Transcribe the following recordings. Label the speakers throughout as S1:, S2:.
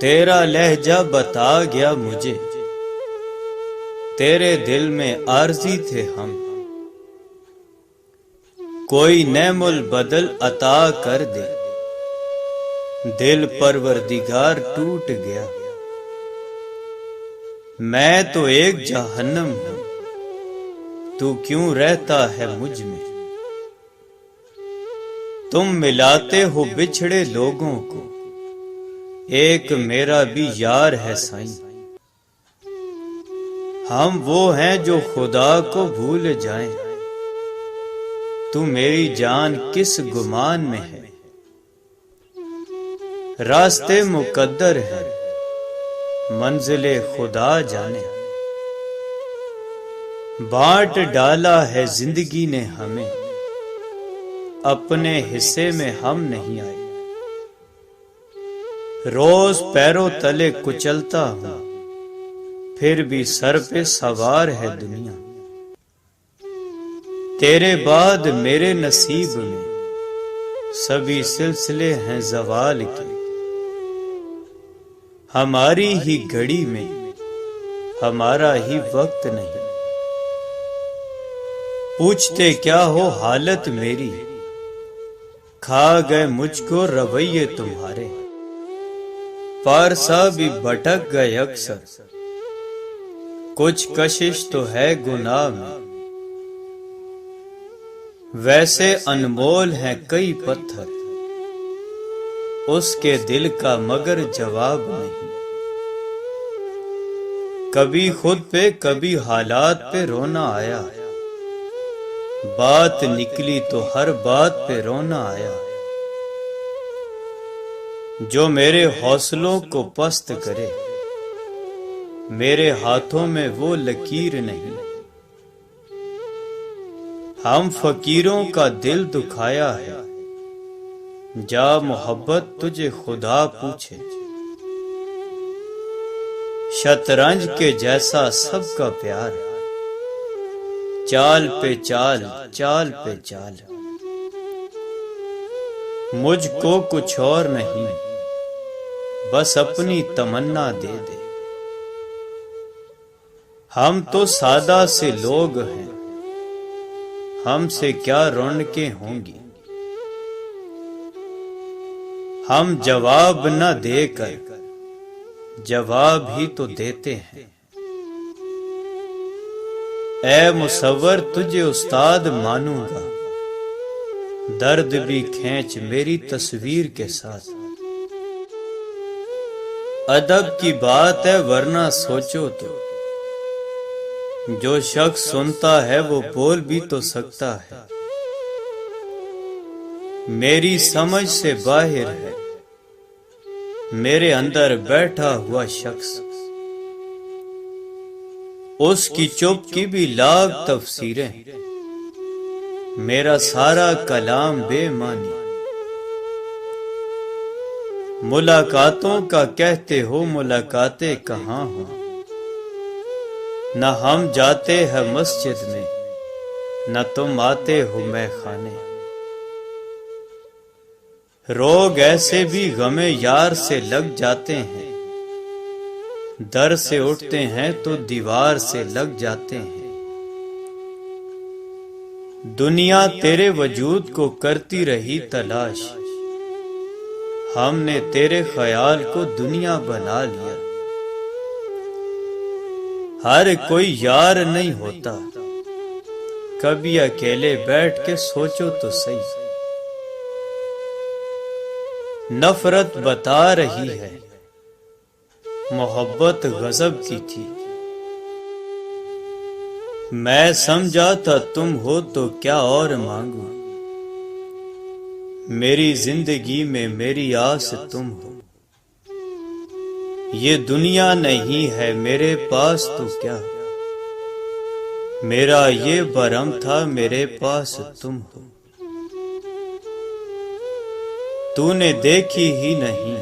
S1: तेरा लहजा बता गया मुझे, तेरे दिल में आरज़ी थे हम। कोई नेमुल बदल अता कर दे, दिल परवरदिगार टूट गया। मैं तो एक जहन्नम हूं, तू क्यों रहता है मुझ में। तुम मिलाते हो बिछड़े लोगों को, एक मेरा भी यार है साईं। हम वो हैं जो खुदा को भूल जाएं, तू मेरी जान किस गुमान में है। रास्ते मुकद्दर है, मंजिले खुदा जाने। बांट डाला है जिंदगी ने हमें, अपने हिस्से में हम नहीं आए। रोज पैरों तले कुचलता हूं, फिर भी सर पे सवार है दुनिया। तेरे बाद मेरे नसीब में सभी सिलसिले हैं ज़वाल के। हमारी ही घड़ी में हमारा ही वक्त नहीं। पूछते क्या हो हालत मेरी, खा गए मुझको रवैये तुम्हारे। पारसा भी भटक गए अक्सर, कुछ कशिश तो है गुनाह में। वैसे अनमोल हैं कई पत्थर, उसके दिल का मगर जवाब नहीं। कभी खुद पे कभी हालात पे रोना आया, बात निकली तो हर बात पे रोना आया। जो मेरे हौसलों को पस्त करे, मेरे हाथों में वो लकीर नहीं। हम फकीरों का दिल दुखाया है, जा मोहब्बत तुझे खुदा पूछे। शतरंज के जैसा सबका प्यार, चाल पे चाल चाल पे चाल। मुझको कुछ और नहीं, बस अपनी तमन्ना दे दे। हम तो सादा से लोग हैं, हमसे क्या रौनकें होंगी। हम जवाब न देकर जवाब ही तो देते हैं। ऐ मुसव्वर तुझे उस्ताद मानूंगा, दर्द भी खींच मेरी तस्वीर के साथ। अदब की बात है वरना सोचो तो, जो शख्स सुनता है वो बोल भी तो सकता है। मेरी समझ से बाहर है मेरे अंदर बैठा हुआ शख्स, उसकी चुप की भी लाख तफसीरें, मेरा सारा कलाम बेमानी। मुलाकातों का कहते हो मुलाकातें कहाँ हो, न हम जाते हैं मस्जिद में, न तुम आते हो मैखाने। रोग ऐसे भी गमे यार से लग जाते हैं, दर से उठते हैं तो दीवार से लग जाते हैं। दुनिया तेरे वजूद को करती रही तलाश, हमने तेरे ख्याल को दुनिया बना लिया। हर कोई यार नहीं होता, कभी अकेले बैठ के सोचो तो सही। नफरत बता रही है मोहब्बत गजब की थी। मैं समझा था तुम हो तो क्या और मांगू, मेरी जिंदगी में मेरी आस तुम हो। ये दुनिया नहीं है मेरे पास तो क्या, मेरा ये भरम था मेरे पास तुम हो। तूने देखी ही नहीं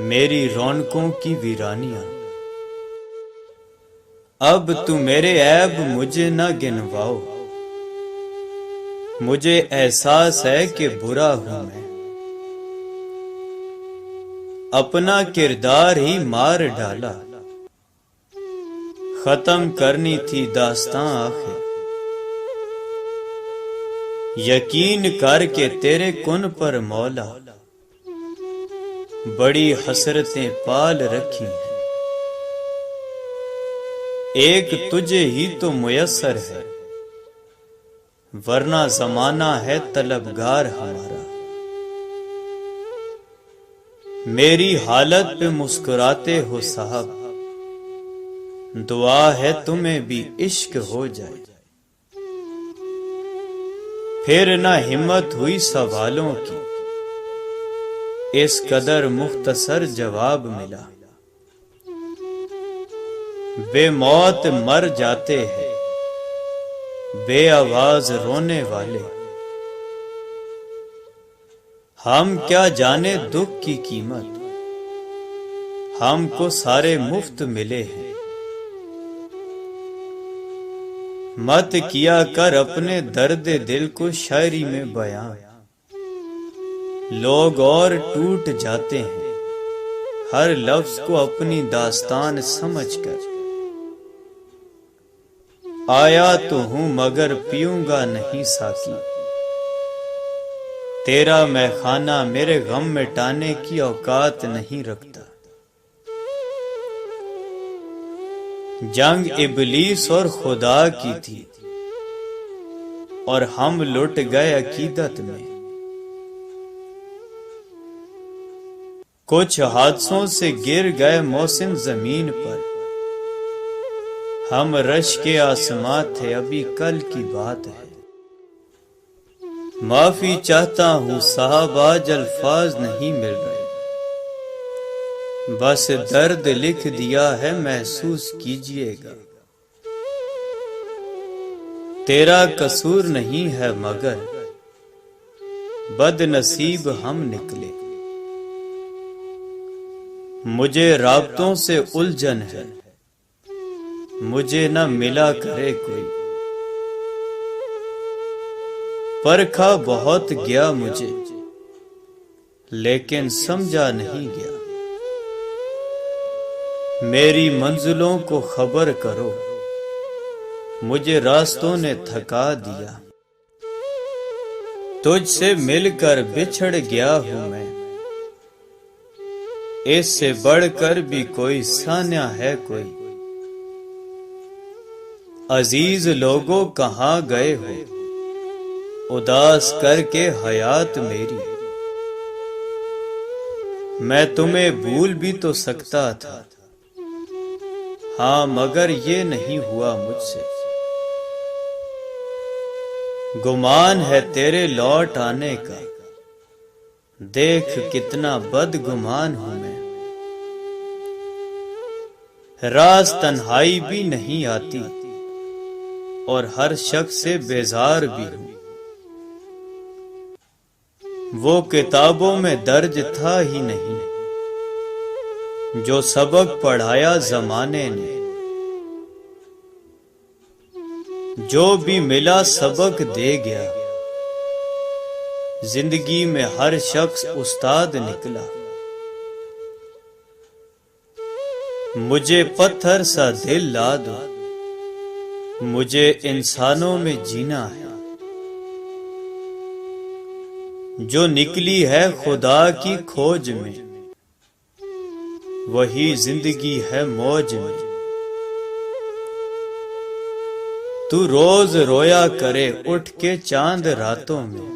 S1: मेरी रौनकों की वीरानियां। अब तू मेरे ऐब मुझे न गिनवाओ, मुझे एहसास है कि बुरा हूं मैं। अपना किरदार ही मार डाला। खत्म करनी थी दास्तां आखिर। यकीन करके तेरे कुन पर मौला बड़ी हसरतें पाल रखी हैं। एक तुझे ही तो मुयस्सर है, वरना जमाना है तलबगार हमारा। मेरी हालत पे मुस्कुराते हो साहब, दुआ है तुम्हें भी इश्क हो जाए। फिर ना हिम्मत हुई सवालों की, इस कदर मुख्तसर जवाब मिला। बेमौत मर जाते हैं बे आवाज रोने वाले। हम क्या जाने दुख की कीमत, हमको सारे मुफ्त मिले हैं। मत किया कर अपने दर्द दिल को शायरी में बयां, लोग और टूट जाते हैं हर लफ्ज को अपनी दास्तान समझकर। आया तो हूं मगर पीऊंगा नहीं साकी, तेरा मैखाना मेरे गम मिटाने की औकात नहीं रखता। जंग इबलीस और खुदा की थी और हम लुट गए अकीदत में। कुछ हादसों से गिर गए मौसिन जमीन पर, हम रश के आसमां थे अभी कल की बात है। माफी चाहता हूं साहब आज अल्फाज नहीं मिल रहे, बस दर्द लिख दिया है महसूस कीजिएगा। तेरा कसूर नहीं है मगर बदनसीब हम निकले। मुझे राब्तों से उलझन है, मुझे न मिला करे कोई। परखा बहुत गया मुझे लेकिन समझा नहीं गया। मेरी मंजिलों को खबर करो, मुझे रास्तों ने थका दिया। तुझसे मिलकर बिछड़ गया हूं मैं, इससे बढ़कर भी कोई सान्या है कोई। अजीज लोगों कहां गए हो, उदास करके हयात मेरी। मैं तुम्हें भूल भी तो सकता था, हाँ मगर ये नहीं हुआ मुझसे। गुमान है तेरे लौट आने का, देख कितना बदगुमान हूं मैं। राज तन्हाई भी नहीं आती और हर शख्स से बेजार भी हूं। वो किताबों में दर्ज था ही नहीं जो सबक पढ़ाया जमाने ने। जो भी मिला सबक दे गया, जिंदगी में हर शख्स उस्ताद निकला। मुझे पत्थर सा दिल ला दो, मुझे इंसानों में जीना है। जो निकली है खुदा की खोज में, वही जिंदगी है मौज में। तू रोज रोया करे उठ के चांद रातों में,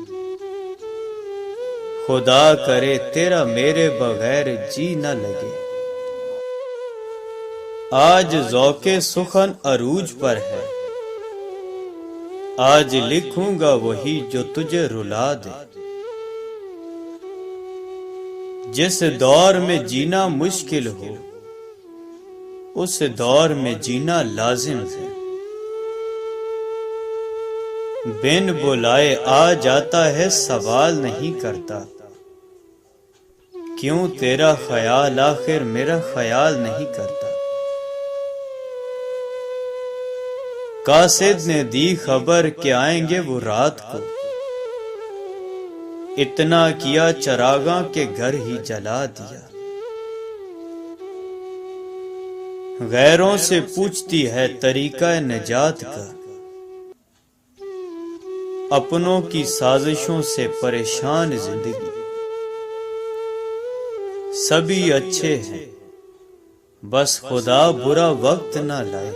S1: खुदा करे तेरा मेरे बगैर जी न लगे। आज ज़ौक़े सुखन अरूज पर है, आज लिखूंगा वही जो तुझे रुला दे। जिस दौर में जीना मुश्किल हो, उस दौर में जीना लाजिम है। बिन बुलाए आ जाता है सवाल नहीं करता, क्यों तेरा ख्याल आखिर मेरा ख्याल नहीं करता। कासिद ने दी खबर कि आएंगे वो रात को, इतना किया चरागा के घर ही जला दिया। गैरों से पूछती है तरीका निजात का, अपनों की साजिशों से परेशान जिंदगी। सभी अच्छे हैं बस खुदा बुरा वक्त ना लाए।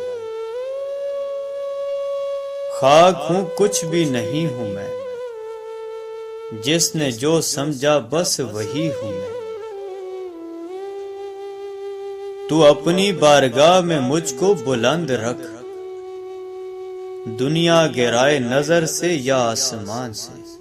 S1: खाक हूं कुछ भी नहीं हूं मैं, जिसने जो समझा बस वही हूं मैं। तू अपनी बारगाह में मुझको बुलंद रख, दुनिया गिराए नजर से या आसमान से।